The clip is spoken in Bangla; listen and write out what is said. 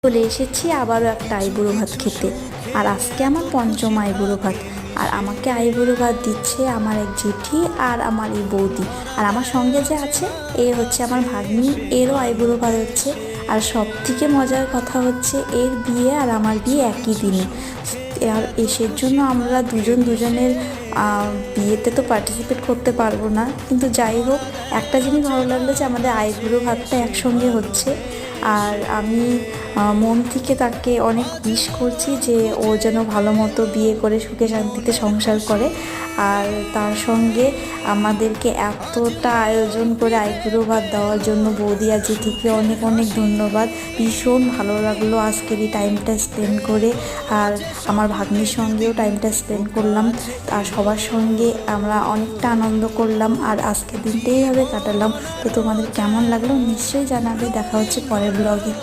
চলে এসেছি আবারও একটা আইবুড়ো ভাত খেতে। আর আজকে আমার পঞ্চম আইবুড়ো ভাত। আর আমাকে আইবুড়ো ভাত দিচ্ছে আমার এক জেঠি আর আমার এই বৌদি। আর আমার সঙ্গে যে আছে এ হচ্ছে আমার ভাগ্নি, এরও আইবুড়ো ভাত হচ্ছে। আর সব থেকে মজার কথা হচ্ছে এর বিয়ে আর আমার বিয়ে একই দিনে। আর এসের জন্য আমরা দুজনের বিয়েতে তো পার্টিসিপেট করতে পারবো না, কিন্তু যাই হোক একটা জিনিস ভালো লাগলো যে আমাদের আইবুড়ো ভাতটা একসঙ্গে হচ্ছে। আর আমি মন থেকে তাকে অনেক উইশ করছি যে ও যেন ভালো মতো বিয়ে করে সুখে শান্তিতে সংসার করে। আর তার সঙ্গে আমাদেরকে এতটা আয়োজন করে আইবুড়ো ভাত দেওয়ার জন্য বৌদি আর জেঠিকে অনেক অনেক ধন্যবাদ। ভীষণ ভালো লাগলো আজকের এই টাইমটা স্পেন্ড করে। আর আমার ভাগ্নির সঙ্গেও টাইমটা স্পেন্ড করলাম। আর সবার সঙ্গে আমরা অনেকটা আনন্দ করলাম। আর আজকের দিনটা এইভাবে কাটালাম। তো তোমাদের কেমন লাগলো নিশ্চয়ই জানাবে। দেখা হচ্ছে পরের ব্লগে।